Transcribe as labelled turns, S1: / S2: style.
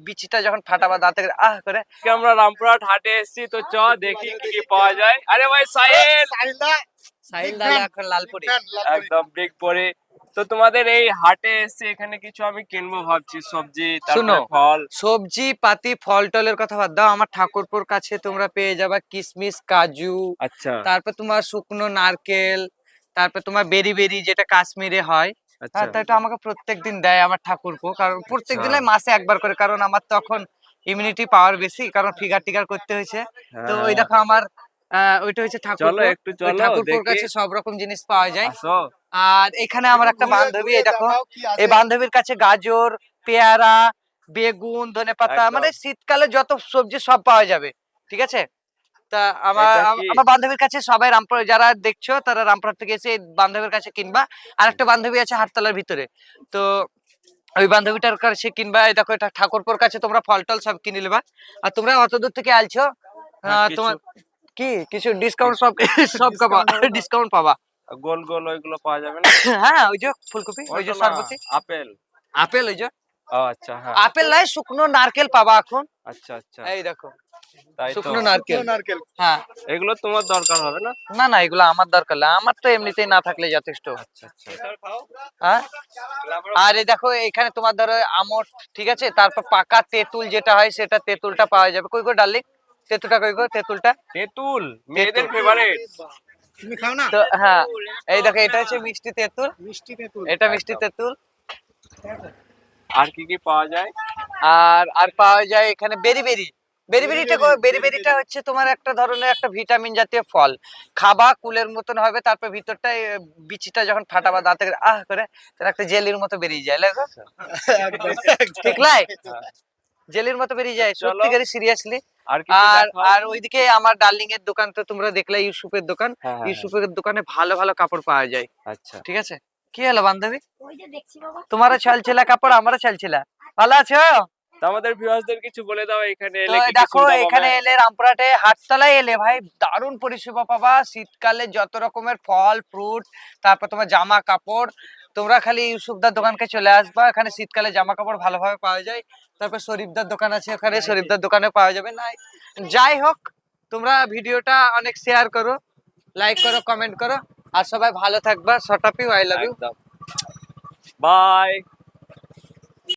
S1: বিচিটা যখন ফাটাবা দাঁতে আহ করে।
S2: আমরা রামপুরহাট হাটে এসেছি, তো চ দেখি কি কি পাওয়া যায়। আরে ভাই সাহিল,
S1: সাহিল দাদা এখন লালপুরি
S2: একদম বিগ পরে। তো তোমাদের এই হাটে এসেছি, এখানে কিছু আমি কিনবো ভাবছি, সবজি
S1: শুনো,
S2: তারপরে ফল।
S1: সবজি পাতি ফল টলের কথা বাদ দাও, আমার ঠাকুরপুর কাছে তোমরা পেয়ে যাবা কিশমিশ, কাজু,
S2: আচ্ছা
S1: তারপর তোমার শুকনো নারকেল, তারপর তোমার বেরি বেরি যেটা কাশ্মীরে হয়।
S2: আচ্ছা
S1: হ্যাঁ, তো এটা আমাকে প্রত্যেকদিন দেয় আমার ঠাকুরপো, কারণ প্রত্যেক
S2: আচ্ছা।
S1: দিনে মাসে একবার করে, কারণ আমার তখন ইমিউনিটি পাওয়ার বেশি, কারণ ফিগার টিগার করতে হয়েছে। তো ওই
S2: হ্যাঁ,
S1: দেখো আমার ওইটা হচ্ছে
S2: চলো
S1: ঠাকুরপো।
S2: একটু
S1: ওই
S2: চলো
S1: ঠাকুরপোর
S2: দেখি।
S1: কাছে সব রকম জিনিস পাওয়া যায়।
S2: আসো।
S1: আর এখানে আমার একটা বান্ধবী, এই দেখো এই বান্ধবীর কাছে গাজর, পেয়ারা, বেগুন, ধনেপাতা,
S2: একদম।
S1: মানে শীতকালে যত সবজি সব পাওয়া যাবে, ঠিক আছে। তা আমার
S2: এটা কি?
S1: আমার বান্ধবীর কাছে সবাই রামপুর, যারা দেখছো তারা রামপুরহাট থেকে এসে এই বান্ধবীর কাছে কিনবা। আর একটা বান্ধবী আছে হাটতলার ভিতরে, তো ওই বান্ধবীটার কাছে কিনবা। এই দেখো এটা ঠাকুরপুর কাছে তোমরা ফল টল সব কিনে নেবা। আর তোমরা অত দূর থেকে আলছো,
S2: হ্যাঁ, কিছু
S1: তোমার কি কিছু ডিসকাউন্ট সব সব ডিসকাউন্ট পাবা।
S2: গোল গোল ওইগুলো পাওয়া যাবে না?
S1: হ্যাঁ, ওই যে ফুলকপি, ওই যে
S2: ওই তো না,
S1: সরবতি,
S2: আপেল।
S1: আপেল, ওই যে
S2: ও আচ্ছা, হ্যাঁ।
S1: আপেল নাই, শুকনো নারকেল পাবা এখন।
S2: আচ্ছা আচ্ছা,
S1: এই দেখো
S2: তাই তো।
S1: শুকনো নারকেল। হ্যাঁ,
S2: এগুলো তোমার দরকার হবে না?
S1: না না, এগুলো আমার দরকার না, আমার তো এমনিতেই না থাকলে যথেষ্ট।
S2: আচ্ছা আচ্ছা।
S1: হ্যাঁ, আর এই দেখো এখানে তোমার ধরো আমট, ঠিক আছে, তারপর পাকা তেঁতুল যেটা হয় সেটা, তেঁতুলটা পাওয়া যাবে। কই গো ডার্লিং, তেঁতুলটা কই গো, তেঁতুলটা।
S2: তেঁতুল মেয়েদের ফেভারিট।
S3: তুমি খাও না?
S1: তো হ্যাঁ, এই দেখো এটা হচ্ছে মিষ্টি তেঁতুল,
S3: মিষ্টি তেঁতুল।
S1: এটা মিষ্টি
S2: একদম।
S1: তেঁতুল।
S2: আর কি কি পাওয়া যায়?
S1: আর পাওয়া যায় এখানে বেরি বেরি। বেরি বেরিটা হচ্ছে তোমার একটা ধরনের একটা ভিটামিন জাতীয় ফল, খাবা কুলের মতন হবে, তারপর ভিতরটাই বিচিটা যখন ফাটাবা দাঁতে আহ করে, তার একটা জেলির মতো বেরিয়ে যায়, লাগো ঠিক লাই,
S2: হ্যাঁ।
S1: জেলির মতো বেরিয়ে যায়,
S2: চলো।
S1: সত্যিকারে সিরিয়াসলি।
S2: আর কিছু
S1: আর
S2: দেখাও।
S1: আর ওইদিকে আমার ডার্লিং এর দোকান তো তোমরা দেখলে, ইউসুফের দোকান।
S2: হ্যাঁ হ্যাঁ,
S1: ইউসুফের দোকানে ভালো ভালো কাপড় পাওয়া যায়,
S2: আচ্ছা।
S1: ঠিক আছে। কি হলো বান্ধবী,
S4: ওই যে দেখছি বাবা,
S1: তোমারও ছলছিলা কাপড়, আমারও ছলছিলা, ভালো আছো?
S2: তো আমাদের ভিউয়ার্সদের কিছু বলে দাও, এখানে
S1: তো
S2: এলে কি কি
S1: দেখো
S2: সুবিধা
S1: এখানে
S2: পাবে?
S1: এলে, রামপুরহাটে হাটতলায় এলে ভাই দারুণ পরিষেবা পাবা। শীতকালে যত রকমের ফল ফ্রুট, তারপর তোমার জামা কাপড়, তোমরা খালি ইউসুফদার দোকানকে চলে আসবা, এখানে শীতকালে জামা কাপড় ভালোভাবে পাওয়া যায়। তারপর শরীফদার দোকান আছে, ওখানে শরীফদার দোকানে পাওয়া যাবে না। যাই হোক, তোমরা ভিডিওটা অনেক শেয়ার করো, লাইক করো, কমেন্ট করো, আর সবাই ভালো থাকবা। Shut up you, I love you.
S2: একদম। বাই।